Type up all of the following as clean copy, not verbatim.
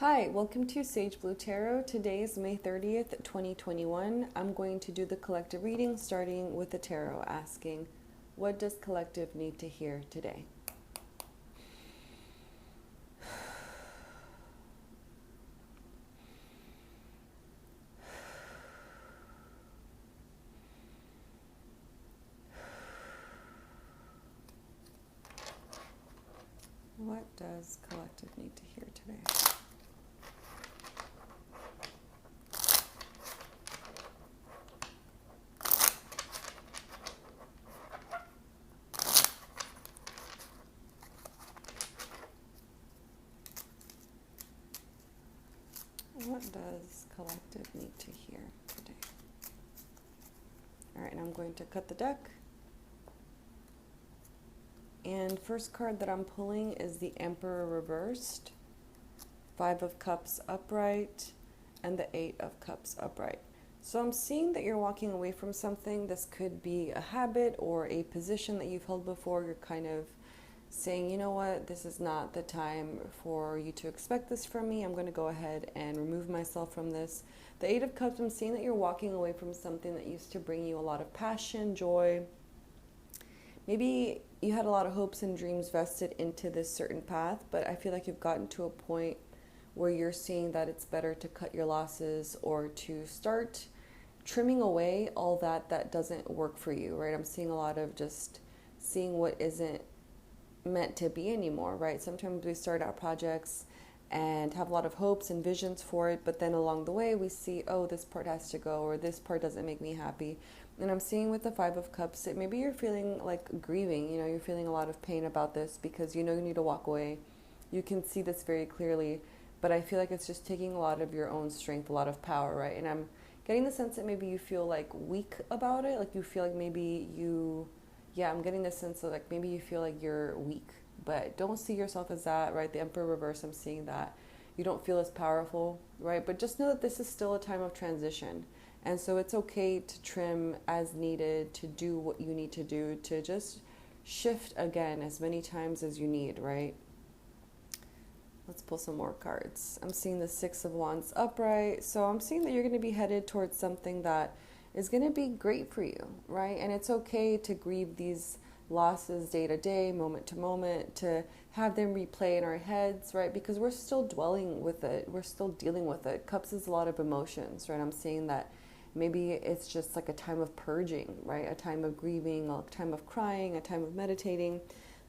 Hi, welcome to Sage Blue Tarot. Today is May 30th, 2021. I'm going to do the collective reading starting with the tarot asking, what does collective need to hear today? What does collective need to hear today? What does collective need to hear today? All right, and I'm going to cut the deck. And first card that I'm pulling is the Emperor reversed, Five of Cups upright, and the Eight of Cups upright. So I'm seeing that you're walking away from something. This could be a habit or a position that you've held before. You're kind of saying, you know what, this is not the time for you to expect this from me. I'm going to go ahead and remove myself from this. The Eight of Cups, I'm seeing that you're walking away from something that used to bring you a lot of passion, joy. Maybe you had a lot of hopes and dreams vested into this certain path, but I feel like you've gotten to a point where you're seeing that it's better to cut your losses or to start trimming away all that doesn't work for you, right? I'm seeing a lot of just seeing what isn't meant to be anymore, right? Sometimes we start out projects and have a lot of hopes and visions for it, but then along the way we see, oh, this part has to go, or this part doesn't make me happy. And I'm seeing with the Five of Cups that maybe you're feeling like grieving, you're feeling a lot of pain about this because you need to walk away. You can see this very clearly, but I feel like it's just taking a lot of your own strength, a lot of power, right? And I'm getting the sense that maybe you feel like weak about it, like you feel like maybe I'm getting the sense of like maybe you feel like you're weak, but don't see yourself as that, right? The Emperor reverse, I'm seeing that you don't feel as powerful, right? But just know that this is still a time of transition. And so it's okay to trim as needed, to do what you need to do, to just shift again as many times as you need, right? Let's pull some more cards. I'm seeing the Six of Wands upright. So I'm seeing that you're going to be headed towards something that is going to be great for you, right? And it's okay to grieve these losses day to day, moment to moment, to have them replay in our heads, right? Because we're still dwelling with it. We're still dealing with it. Cups is a lot of emotions, right? I'm seeing that maybe it's just like a time of purging, right? A time of grieving, a time of crying, a time of meditating.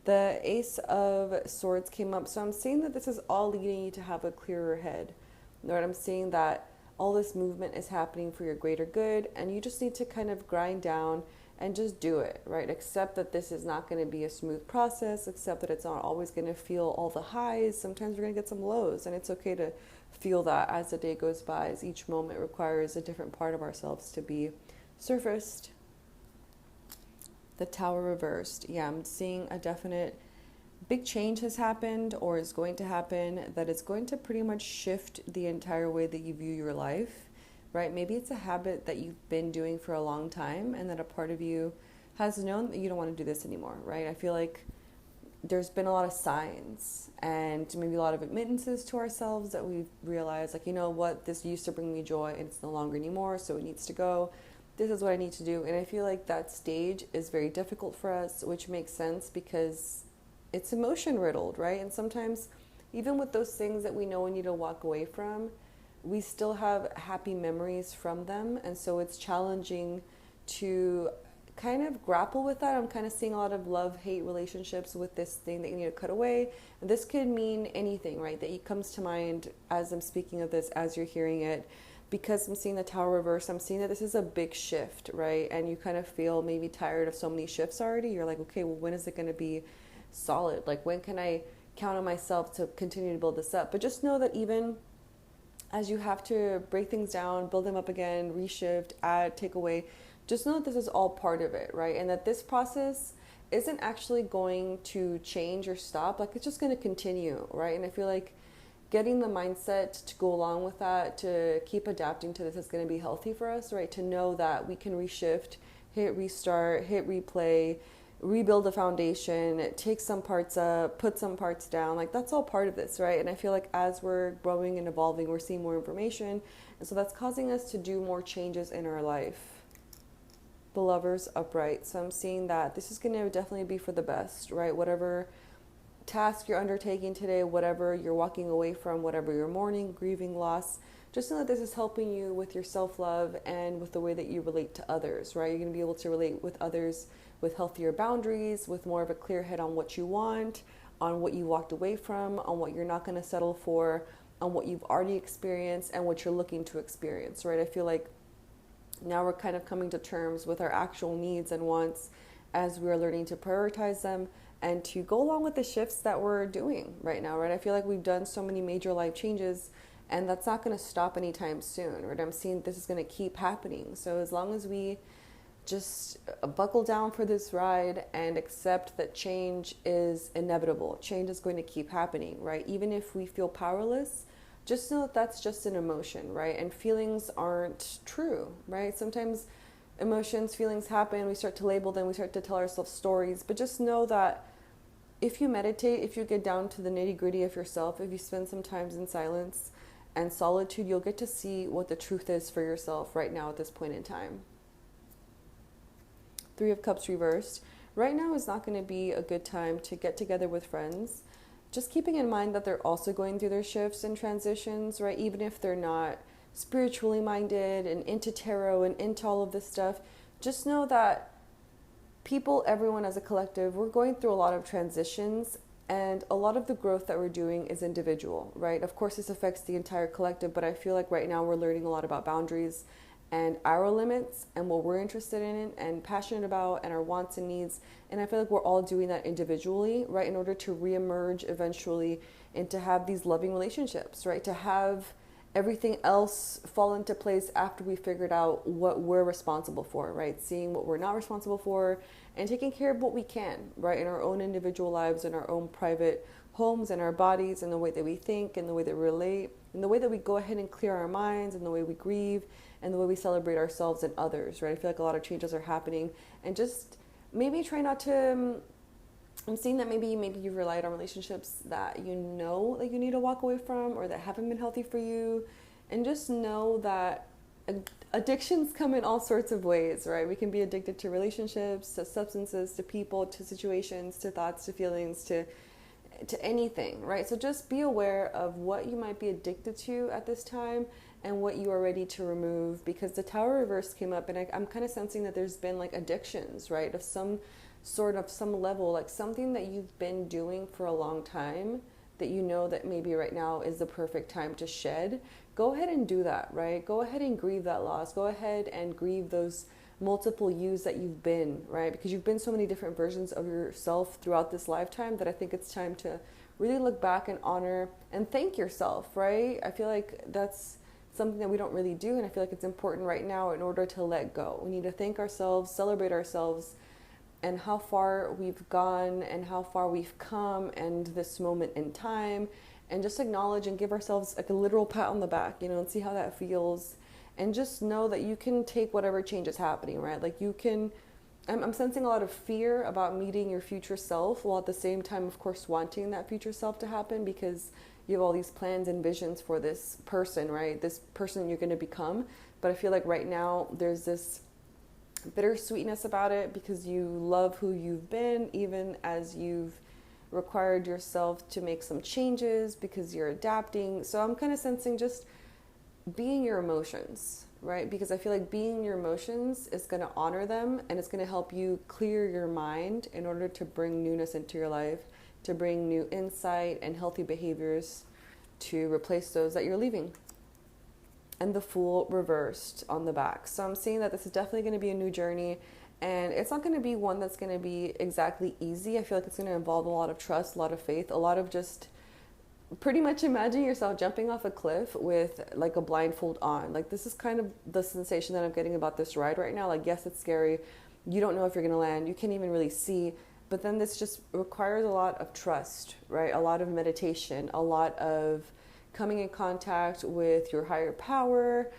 The Ace of Swords came up. So I'm seeing that this is all leading you to have a clearer head, right? I'm seeing that all this movement is happening for your greater good, and you just need to kind of grind down and just do it, right? Accept that this is not going to be a smooth process. Accept that it's not always going to feel all the highs. Sometimes we're going to get some lows, and it's okay to feel that as the day goes by, as each moment requires a different part of ourselves to be surfaced. The Tower reversed. Yeah, I'm seeing a definite big change has happened or is going to happen that is going to pretty much shift the entire way that you view your life, right? Maybe it's a habit that you've been doing for a long time and that a part of you has known that you don't want to do this anymore, right? I feel like there's been a lot of signs and maybe a lot of admittances to ourselves that we've realized, like, you know what, this used to bring me joy and it's no longer anymore, so it needs to go. This is what I need to do. And I feel like that stage is very difficult for us, which makes sense because it's emotion riddled, right? And sometimes even with those things that we know we need to walk away from, we still have happy memories from them. And so it's challenging to kind of grapple with that. I'm kind of seeing a lot of love-hate relationships with this thing that you need to cut away. And this could mean anything, right? That comes to mind as I'm speaking of this, as you're hearing it. Because I'm seeing the Tower reverse, I'm seeing that this is a big shift, right? And you kind of feel maybe tired of so many shifts already. You're like, okay, well, when is it going to be solid? Like, when can I count on myself to continue to build this up? But just know that even as you have to break things down, build them up again, reshift, add, take away, just know that this is all part of it, right? And that this process isn't actually going to change or stop. Like, it's just going to continue, right? And I feel like getting the mindset to go along with that, to keep adapting to this is going to be healthy for us, right? To know that we can reshift, hit restart, hit replay, rebuild a foundation, take some parts up, put some parts down. Like that's all part of this, right? And I feel like as we're growing and evolving, we're seeing more information. And so that's causing us to do more changes in our life. The Lovers upright. So I'm seeing that this is going to definitely be for the best, right? Whatever task you're undertaking today, whatever you're walking away from, whatever you're mourning, grieving, loss, just know that this is helping you with your self-love and with the way that you relate to others, right? You're going to be able to relate with others with healthier boundaries, with more of a clear head on what you want, on what you walked away from, on what you're not going to settle for, on what you've already experienced and what you're looking to experience, right? I feel like now we're kind of coming to terms with our actual needs and wants as we're learning to prioritize them and to go along with the shifts that we're doing right now, right? I feel like we've done so many major life changes and that's not going to stop anytime soon, right? I'm seeing this is going to keep happening. So as long as we just buckle down for this ride and accept that change is inevitable, change is going to keep happening, right? Even if we feel powerless, just know that that's just an emotion, right? And feelings aren't true, right? Sometimes emotions, feelings happen, we start to label them, we start to tell ourselves stories, but just know that if you meditate, if you get down to the nitty-gritty of yourself, if you spend some time in silence and solitude, you'll get to see what the truth is for yourself right now at this point in time. Three of Cups reversed. Right now is not going to be a good time to get together with friends. Just keeping in mind that they're also going through their shifts and transitions, right? Even if they're not spiritually minded and into tarot and into all of this stuff, just know that people, everyone as a collective, we're going through a lot of transitions and a lot of the growth that we're doing is individual, right? Of course, this affects the entire collective, but I feel like right now we're learning a lot about boundaries and our limits and what we're interested in and passionate about and our wants and needs. And I feel like we're all doing that individually, right? In order to reemerge eventually and to have these loving relationships, right? To have everything else fall into place after we figured out what we're responsible for, right? Seeing what we're not responsible for and taking care of what we can, right? In our own individual lives, in our own private homes, in our bodies, in the way that we think, in the way that we relate, in the way that we go ahead and clear our minds, in the way we grieve, and the way we celebrate ourselves and others, right? I feel like a lot of changes are happening and just maybe try not to, I'm seeing that maybe you've relied on relationships that you know that you need to walk away from or that haven't been healthy for you. And just know that addictions come in all sorts of ways, right? We can be addicted to relationships, to substances, to people, to situations, to thoughts, to feelings, to anything, right? So just be aware of what you might be addicted to at this time and what you are ready to remove, because the Tower reverse came up and I'm kind of sensing that there's been like addictions, right? Of some sort of some level, like something that you've been doing for a long time that you know that maybe right now is the perfect time to shed. Go ahead and do that, right? Go ahead and grieve that loss. Go ahead and grieve those multiple yous that you've been, right? Because you've been so many different versions of yourself throughout this lifetime that I think it's time to really look back and honor and thank yourself, right? I feel like that's something that we don't really do, and I feel like it's important right now in order to let go. We need to thank ourselves, celebrate ourselves, and how far we've gone and how far we've come and this moment in time, and just acknowledge and give ourselves like a literal pat on the back, you know, and see how that feels. And just know that you can take whatever change is happening, right? Like you can, I'm sensing a lot of fear about meeting your future self, while at the same time, of course, wanting that future self to happen, because you have all these plans and visions for this person, right? This person you're going to become. But I feel like right now there's this bittersweetness about it, because you love who you've been, even as you've required yourself to make some changes because you're adapting. So I'm kind of sensing just being your emotions, right? Because I feel like being your emotions is going to honor them, and it's going to help you clear your mind in order to bring newness into your life, to bring new insight and healthy behaviors to replace those that you're leaving. And the Fool reversed on the back. So I'm seeing that this is definitely going to be a new journey, and it's not going to be one that's going to be exactly easy. I feel like it's going to involve a lot of trust, a lot of faith, a lot of just pretty much imagine yourself jumping off a cliff with like a blindfold on. Like this is kind of the sensation that I'm getting about this ride right now. Like, yes, it's scary. You don't know if you're going to land. You can't even really see. But then this just requires a lot of trust, right? A lot of meditation, a lot of coming in contact with your higher power,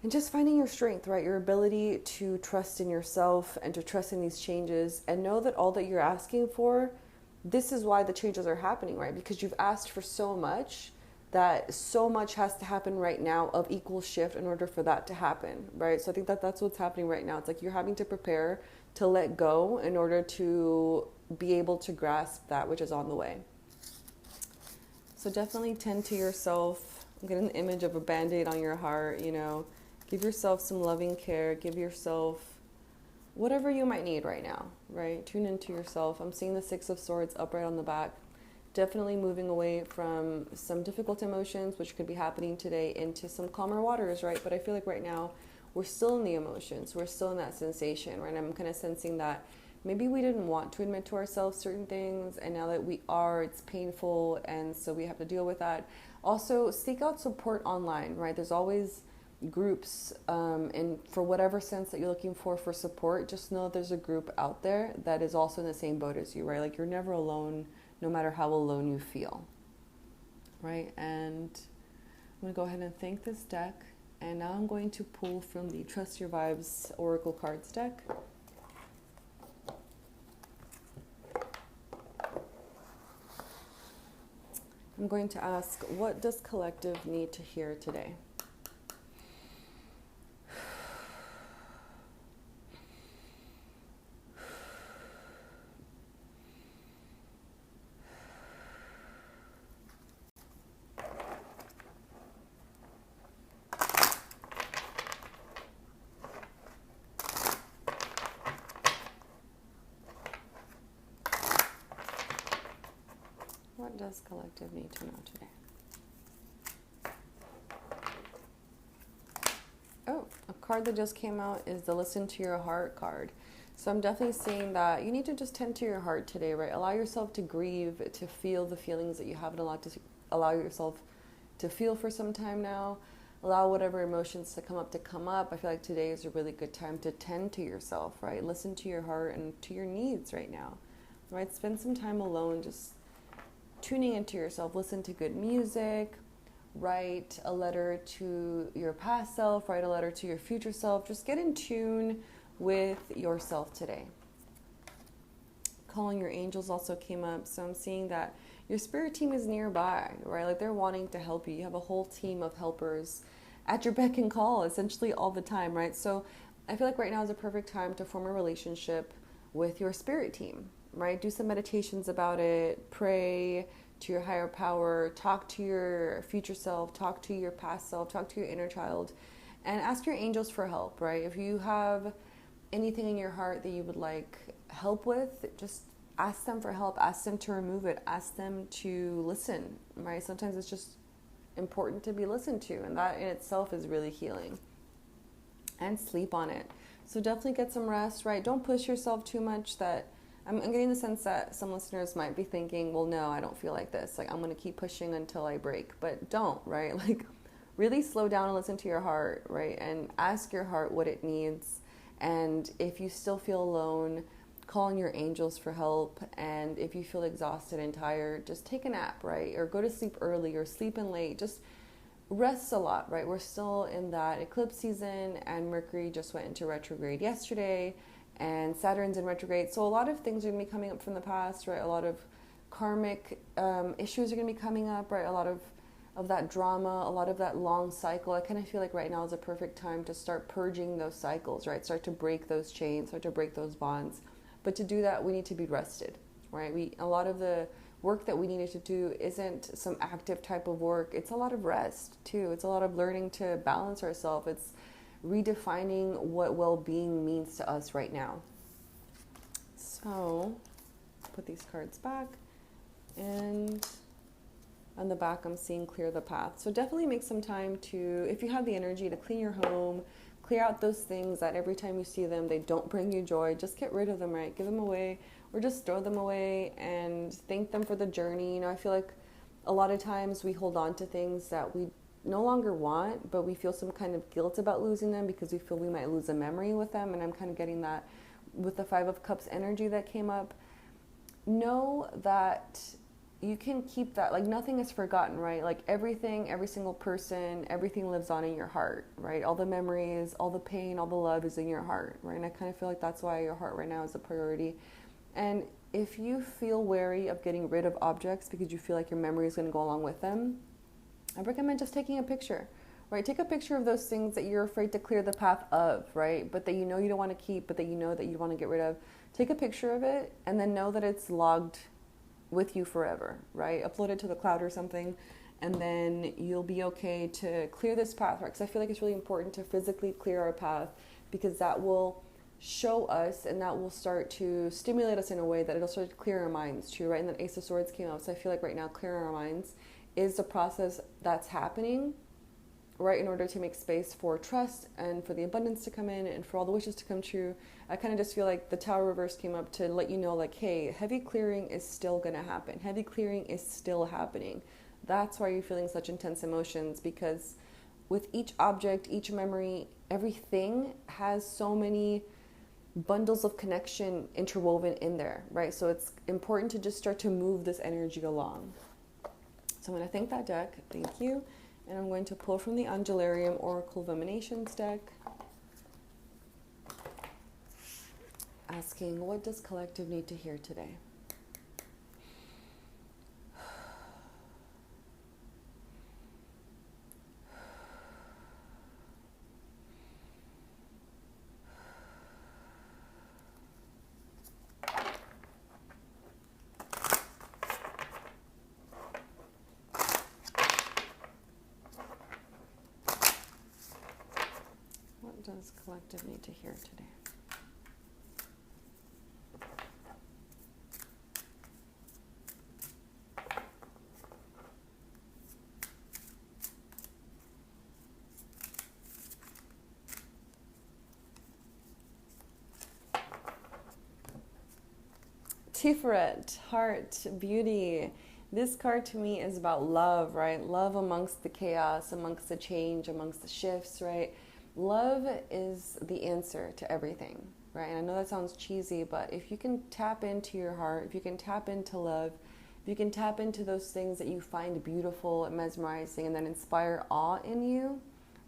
And just finding your strength, right? Your ability to trust in yourself and to trust in these changes, and know that all that you're asking for, this is why the changes are happening, right? Because you've asked for so much, that so much has to happen right now of equal shift in order for that to happen, right? So I think that that's what's happening right now. It's like you're having to prepare to let go in order to be able to grasp that which is on the way. So definitely tend to yourself. Get an image of a band-aid on your heart, you know. Give yourself some loving care. Give yourself whatever you might need right now, right? Tune into yourself. I'm seeing the Six of Swords upright on the back. Definitely moving away from some difficult emotions, which could be happening today, into some calmer waters, right? But I feel like right now we're still in the emotions. We're still in that sensation, right? I'm kind of sensing that maybe we didn't want to admit to ourselves certain things, and now that we are, it's painful, and so we have to deal with that. Also, seek out support online, right? There's always groups, and for whatever sense that you're looking for support, just know there's a group out there that is also in the same boat as you, right? Like, you're never alone, no matter how alone you feel, right? And I'm going to go ahead and thank this deck, and now I'm going to pull from the Trust Your Vibes Oracle Cards deck. I'm going to ask, what does collective need to hear today? What does collective need to know today? Oh, a card that just came out is the Listen to Your Heart card. So I'm definitely seeing that you need to just tend to your heart today, right? Allow yourself to grieve, to feel the feelings that you haven't allowed to allow yourself to feel for some time now. Allow whatever emotions to come up. I feel like today is a really good time to tend to yourself, right? Listen to your heart and to your needs right now, right? Spend some time alone, just tuning into yourself. Listen to good music. Write a letter to your past self. Write a letter to your future self. Just get in tune with yourself today. Calling your angels also came up. So I'm seeing that your spirit team is nearby, right? Like, they're wanting to help you. You have a whole team of helpers at your beck and call, essentially all the time, right? So I feel like right now is a perfect time to form a relationship with your spirit team, right? Do some meditations about it. Pray to your higher power. Talk to your future self. Talk to your past self. Talk to your inner child. And ask your angels for help, right? If you have anything in your heart that you would like help with, just ask them for help. Ask them to remove it. Ask them to listen, right? Sometimes it's just important to be listened to, and that in itself is really healing. And sleep on it. So definitely get some rest, right? Don't push yourself too much. That I'm getting the sense that some listeners might be thinking, well, no, I don't feel like this. Like, I'm going to keep pushing until I break. But don't, right? Like, really slow down and listen to your heart, right? And ask your heart what it needs. And if you still feel alone, call on your angels for help. And if you feel exhausted and tired, just take a nap, right? Or go to sleep early or sleep in late. Just rest a lot, right? We're still in that eclipse season, and Mercury just went into retrograde yesterday, and Saturn's in retrograde. So a lot of things are going to be coming up from the past, right? A lot of karmic issues are going to be coming up, right? A lot of that drama, a lot of that long cycle. I kind of feel like right now is a perfect time to start purging those cycles, right? Start to break those chains, start to break those bonds. But to do that, we need to be rested, right? A lot of the work that we needed to do isn't some active type of work. It's a lot of rest too. It's a lot of learning to balance ourselves. It's redefining what well-being means to us right now. So put these cards back, and on the back I'm seeing clear the path. So definitely make some time to, if you have the energy, to clean your home, clear out those things that every time you see them, they don't bring you joy. Just get rid of them, right? Give them away, or just throw them away and thank them for the journey. You know, I feel like a lot of times we hold on to things that we no longer want, but we feel some kind of guilt about losing them because we feel we might lose a memory with them. And I'm kind of getting that with the Five of Cups energy that came up. Know that you can keep that, like nothing is forgotten, right? Like everything, every single person, everything lives on in your heart, right? All the memories, all the pain, all the love is in your heart, right? And I kind of feel like that's why your heart right now is a priority. And if you feel wary of getting rid of objects because you feel like your memory is going to go along with them, I recommend just taking a picture, right? Take a picture of those things that you're afraid to clear the path of, right? But that you know you don't want to keep, but that you know that you want to get rid of. Take a picture of it and then know that it's logged with you forever, right? Upload it to the cloud or something, and then you'll be okay to clear this path, right? Because I feel like it's really important to physically clear our path, because that will show us and that will start to stimulate us in a way that it'll start to clear our minds too, right? And then Ace of Swords came out, so I feel like right now clearing our minds is the process that's happening, right, in order to make space for trust and for the abundance to come in and for all the wishes to come true. I kind of just feel like the Tower reverse came up to let you know, like, hey, heavy clearing is still going to happen. Heavy clearing is still happening. That's why you're feeling such intense emotions, because with each object, each memory, everything has so many bundles of connection interwoven in there, right? So it's important to just start to move this energy along. So I'm going to thank that deck. Thank you. And I'm going to pull from the Angelarium Oracle of Emanations deck, asking, what does collective need to hear today? What does collective need to hear today? Tiferet, heart, beauty. This card to me is about love, right? Love amongst the chaos, amongst the change, amongst the shifts, right? Love is the answer to everything, right? And I know that sounds cheesy, but if you can tap into your heart, if you can tap into love, if you can tap into those things that you find beautiful and mesmerizing and that inspire awe in you,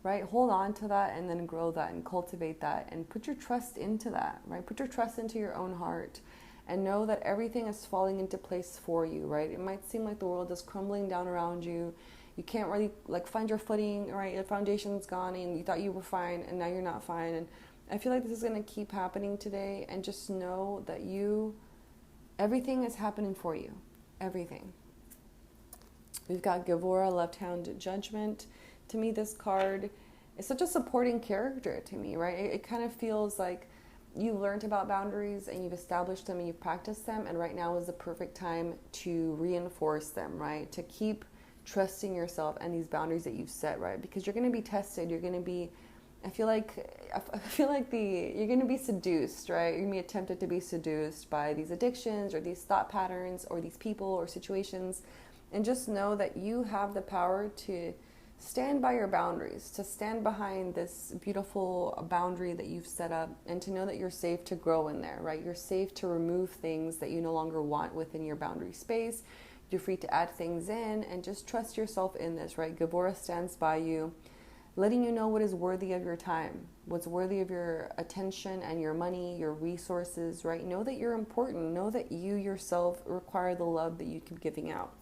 right? Hold on to that and then grow that and cultivate that and put your trust into that, right? Put your trust into your own heart. And know that everything is falling into place for you, right? It might seem like the world is crumbling down around you. You can't really find your footing, right? Your foundation's gone and you thought you were fine and now you're not fine. And I feel like this is going to keep happening today. And just know that everything is happening for you. Everything. We've got Gevora, Left Hand Judgment. To me, this card is such a supporting character to me, right? It kind of feels like you learned about boundaries and you've established them and you've practiced them, and right now is the perfect time to reinforce them, right? To keep trusting yourself and these boundaries that you've set, right? Because you're going to be tested. You're going to be, I feel like you're going to be seduced, right? You're going to be tempted to be seduced by these addictions or these thought patterns or these people or situations, and just know that you have the power to stand by your boundaries, to stand behind this beautiful boundary that you've set up, and to know that you're safe to grow in there, right? You're safe to remove things that you no longer want within your boundary space. You're free to add things in, and just trust yourself in this, right? Gevora stands by you, letting you know what is worthy of your time, what's worthy of your attention and your money, your resources, right? Know that you're important. Know that you yourself require the love that you keep giving out.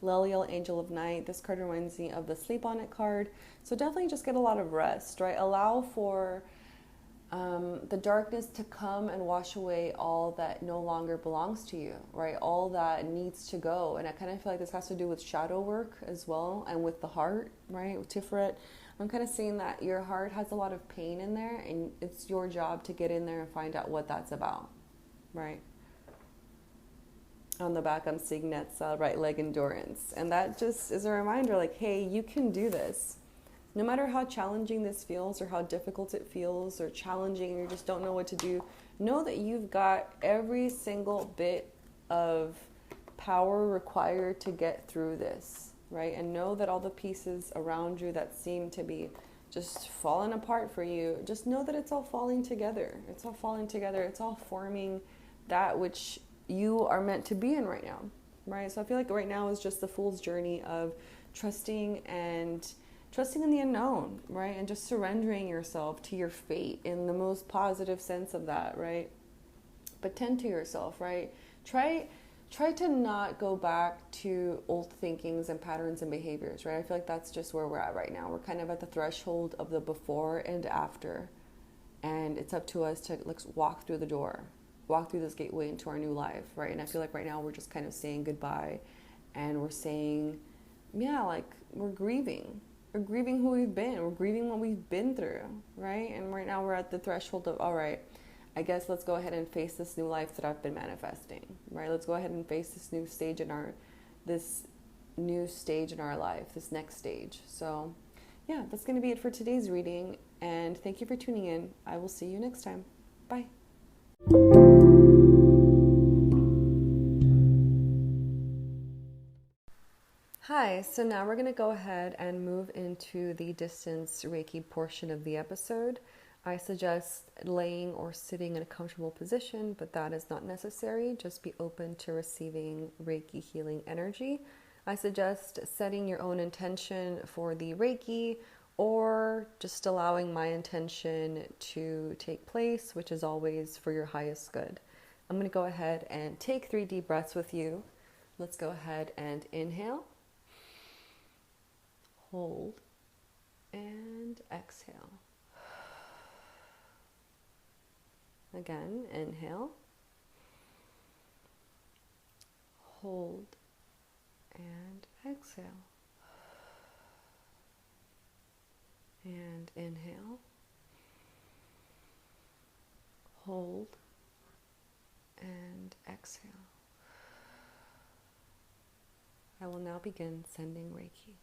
Leliel, Angel of Night. This card reminds me of the Sleep On It card. So definitely just get a lot of rest, right? Allow for the darkness to come and wash away all that no longer belongs to you, right? All that needs to go. And I kind of feel like this has to do with shadow work as well, and with the heart, right? With Tiferet, I'm kind of seeing that your heart has a lot of pain in there, and it's your job to get in there and find out what that's about, right? On the back, I'm seeing Netza, right leg endurance. And that just is a reminder, like, hey, you can do this. No matter how challenging this feels or how difficult it feels or challenging and you just don't know what to do, know that you've got every single bit of power required to get through this, right? And know that all the pieces around you that seem to be just falling apart for you, just know that it's all falling together. It's all falling together. It's all forming that which you are meant to be in right now, right? So I feel like right now is just the fool's journey of trusting in the unknown, right? And just surrendering yourself to your fate in the most positive sense of that, right? But tend to yourself, right? Try to not go back to old thinkings and patterns and behaviors, right? I feel like that's just where we're at right now. We're kind of at the threshold of the before and after. And it's up to us to walk through the door, walk through this gateway into our new life, right? And I feel like right now we're just kind of saying goodbye, and we're saying, yeah, like we're grieving. We're grieving who we've been. We're grieving what we've been through, right? And right now we're at the threshold of, all right, I guess let's go ahead and face this new life that I've been manifesting, right? Let's go ahead and face this new stage in our life, this next stage. So yeah, that's going to be it for today's reading. And thank you for tuning in. I will see you next time. Bye. Hi, so now we're going to go ahead and move into the distance Reiki portion of the episode. I suggest laying or sitting in a comfortable position, but that is not necessary. Just be open to receiving Reiki healing energy. I suggest setting your own intention for the Reiki, or just allowing my intention to take place, which is always for your highest good. I'm going to go ahead and take 3 deep breaths with you. Let's go ahead and inhale, hold, and exhale. Again, inhale, hold, and exhale. And inhale, hold, and exhale. I will now begin sending Reiki.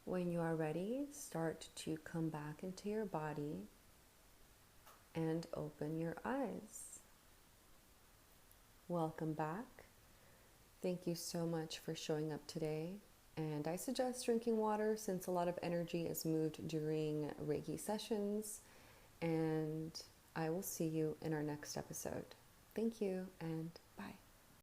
When you are ready, start to come back into your body and open your eyes. Welcome back. Thank you so much for showing up today. And I suggest drinking water since a lot of energy is moved during Reiki sessions. And I will see you in our next episode. Thank you and bye.